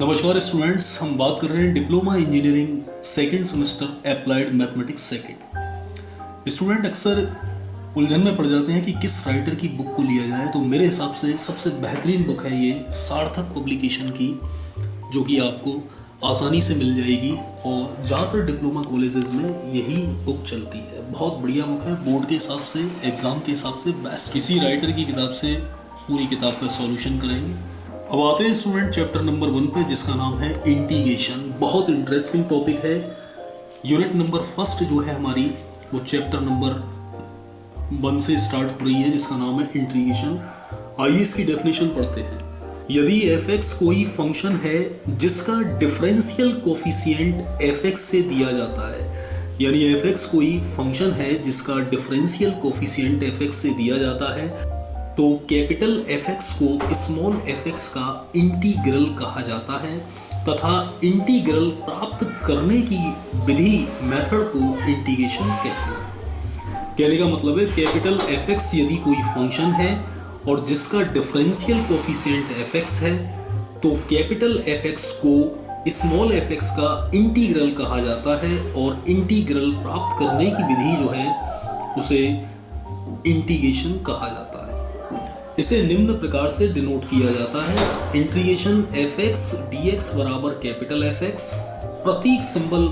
नमस्कार स्टूडेंट्स, हम बात कर रहे हैं diploma engineering second semester applied mathematics second. Student अक्सर उलझन में पड़ जाते हैं कि किस राइटर की बुक को लिया जाए। तो मेरे हिसाब से सबसे बेहतरीन बुक है ये सार्थक पब्लिकेशन की, जो कि आपको आसानी से मिल जाएगी और ज़्यादातर डिप्लोमा कॉलेजेस में यही बुक चलती है। बहुत बढ़िया बुक है, बोर्ड के हिसाब से, एग्ज़ाम के हिसाब से बेस्ट। किसी राइटर की किताब से पूरी किताब का सॉल्यूशन करेंगे। अब आते हैं स्टूडेंट चैप्टर नंबर 1 पे, जिसका नाम है इंटीग्रेशन। बहुत इंटरेस्टिंग टॉपिक है। यूनिट नंबर फर्स्ट जो है हमारी, वो चैप्टर नंबर 1 से स्टार्ट हो रही है, जिसका नाम है इंटीग्रेशन। आइए इसकी डेफिनेशन पढ़ते हैं। यदि f(x) कोई फंक्शन है जिसका डिफरेंशियल कोफिशिएंट f(x) से दिया जाता है, यानी f(x) कोई फंक्शन है जिसका डिफरेंशियल कोफिशिएंट f(x) से दिया जाता है, तो कैपिटल f(x) को स्मॉल f(x) का इंटीग्रल कहा जाता है तथा इंटीग्रल प्राप्त करने की विधि, मेथड को इंटीग्रेशन कहते हैं। कहने का मतलब है कैपिटल f(x) यदि कोई फंक्शन है और जिसका डिफरेंशियल कोफिशिएंट f(x) है, तो कैपिटल f(x) को स्मॉल f(x) का इंटीग्रल कहा जाता है और इंटीग्रल प्राप्त करने की विधि जो है उसे इंटीग्रेशन कहा जाता है। इसे निम्न प्रकार से डिनोट किया जाता है, इंटीग्रेशन f(x) dx बराबर कैपिटल f(x), प्रतीक सिंबल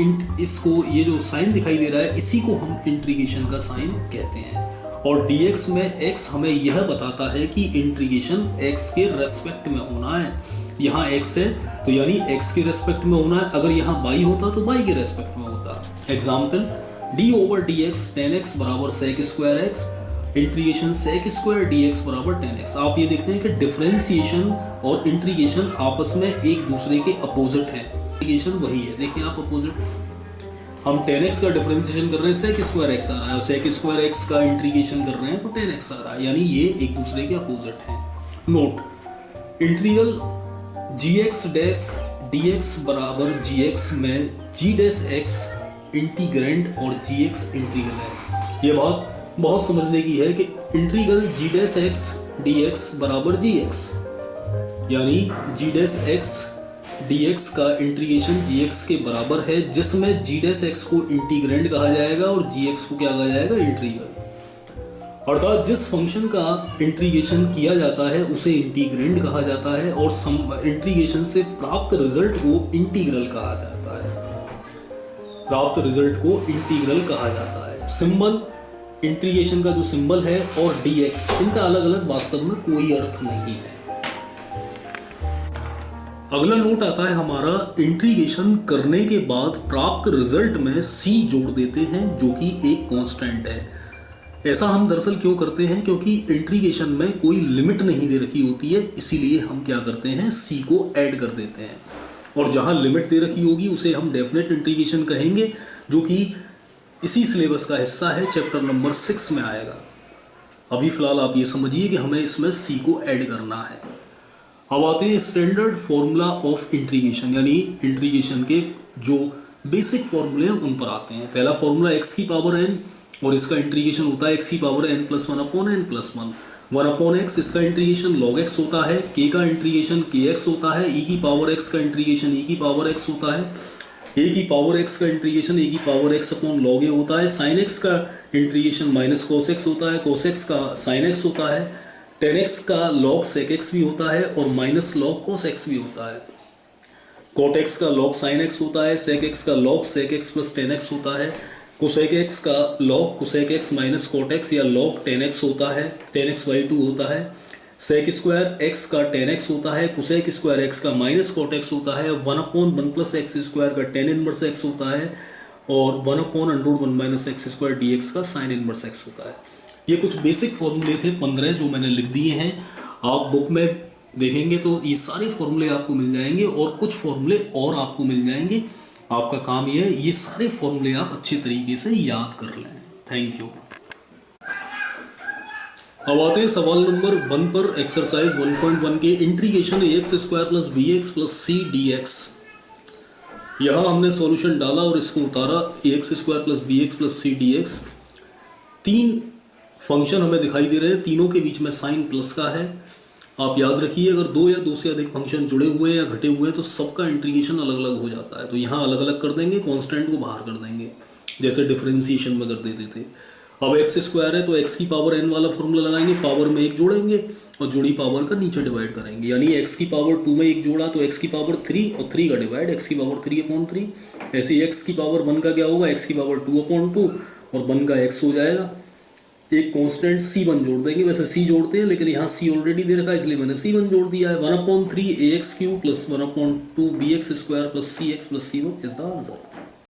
इंट, इसको ये जो साइन दिखाई दे रहा है इसी को हम इंटीग्रेशन का साइन कहते हैं। और dx में x हमें यह बताता है कि इंटीग्रेशन x के रेस्पेक्ट में होना है। यहाँ x है तो यानी x के रेस्पेक्ट में होना है, अगर यहाँ y होता तो y के रेस्पेक्ट में होता। एग्जाम्पल, d/dx tan x बराबर sec square x, integration sec square dx बराबर tan x। आप ये देख रहे हैं कि डिफरेंशिएशन और इंटीग्रेशन आपस में एक दूसरे के अपोजिट हैं। इंटीग्रेशन वही है, देखिए आप अपोजिट, हम tan x का डिफरेंशिएशन कर रहे हैं, sec स्क्वायर x आ रहा है, और sec स्क्वायर x का इंटीग्रेशन कर रहे हैं तो tan x आ रहा है, यानी ये एक दूसरे के अपोजिट हैं। Note, integral gx dash dx बराबर gx में g डैश x इंटीग्रेंड और gx इंटीग्रल है। ये बात बहुत समझने की है कि integral g dash x dx बराबर gx, यानी g डैश x dx का इंटीग्रेशन gx के बराबर है, जिसमें g डैश x को इंटीग्रेंड कहा जाएगा और gx को क्या कहा जाएगा, इंटीग्रल। अर्थात जिस फंक्शन का इंटीग्रेशन किया जाता है उसे इंटीग्रेंड कहा जाता है और इंटीग्रेशन से प्राप्त रिजल्ट को इंटीग्रल कहा जाता है। प्राप्त रिजल्ट को इंटीग्रल कहा जाता है। सिंबल, इंटीग्रेशन का जो सिंबल है और dx, इनका अलग अलग वास्तव में कोई अर्थ नहीं है। अगला नोट आता है हमारा, इंटीग्रेशन करने के बाद प्राप्त रिजल्ट में c जोड़ देते हैं, जो कि एक कांस्टेंट है। ऐसा हम दरअसल क्यों करते हैं, क्योंकि इंटीग्रेशन में कोई लिमिट नहीं दे रखी होती है, इसीलिए हम क्या करते हैं, c को ऐड कर देते हैं। और जहां लिमिट दे रखी होगी उसे हम डेफिनेट इंटीग्रेशन कहेंगे, जो कि इसी सिलेबस का हिस्सा है, चैप्टर नंबर 6 में आएगा। अभी फिलहाल आप ये समझिए कि हमें इसमें c को ऐड करना है। अब आते हैं स्टैंडर्ड फॉर्मूला ऑफ इंटीग्रेशन, यानी इंटीग्रेशन के जो बेसिक फॉर्मूले हैं उन पर आते हैं। पहला फॉर्मूला x की पावर n, और इसका इंटीग्रेशन होता है x की power n plus 1 upon n plus 1, 1 upon x, इसका इंटीग्रेशन log x होता है, k का इंटीग्रेशन kx होता है, e की पावर x का इंटीग्रेशन e की पावर x होता है, a की पावर x का इंटीग्रेशन a की power x upon log a होता है, sin x का इंटीग्रेशन माइनस cos x होता है, cos x का sin x होता है, tan x का log sec x भी होता है और माइनस log cos x भी होता है, cot x का log sin x होता है, sec x का log sec x plus tan x होता है, cosec x का log cosec x minus cot x या log tan x होता है, tan x by 2 होता है, sec स्क्वायर x का tan x होता है, cosec स्क्वायर x का माइनस cot x होता है, 1 अपॉन 1 प्लस एक्स स्क्वायर का tan इनवर्स x होता है और 1 upon under 1 minus x square dx का sin इनवर्स x होता है। ये कुछ बेसिक फॉर्मूले थे 15 जो मैंने लिख दिए हैं। आप बुक में देखेंगे तो ये सारे फॉर्मूले आपको मिल जाएंगे और कुछ फॉर्मूले और आपको मिल जाएंगे। आपका काम ये है, ये सारे फॉर्मूले आप अच्छे तरीके से याद कर लें। Thank you. अब आते हैं सवाल नंबर 1 पर, एक्सरसाइज 1.1 के integration ax square plus bx plus c dx। यहाँ हमने सॉल्यूशन डाला और इसको उतारा, ax square plus bx plus c dx। तीन फंक्शन हमें दिखाई दे रहे हैं, तीनों के बीच में साइन प्लस का है। आप याद रखिए, अगर दो या दो से अधिक फंक्शन जुड़े हुए हैं या घटे हुए हैं तो सबका इंटीग्रेशन अलग अलग हो जाता है। तो यहाँ अलग अलग कर देंगे, कांस्टेंट को बाहर कर देंगे, जैसे डिफरेंशिएशन में कर देते थे। अब एक्स स्क्वायर है तो एक्स की पावर एन वाला फॉर्मूला लगाएंगे, पावर में एक जोड़ेंगे और जुड़ी पावर का नीचे डिवाइड करेंगे, यानी एक्स की पावर 2 में एक जोड़ा तो एक्स की पावर 3 और 3 का डिवाइड एक्स की पावर 3/3। ऐसे ही एक्स की पावर 1 का क्या होगा, एक्स की पावर 2/2 और 1 का एक्स हो जाएगा। एक कांस्टेंट c1 जोड़ देंगे, वैसे c जोड़ते हैं लेकिन यहाँ c ऑलरेडी दे रखा है इसलिए मैंने c1 जोड़ दिया है। 1/3 ax³ + 1/2 bx² + cx + c1 is the answer.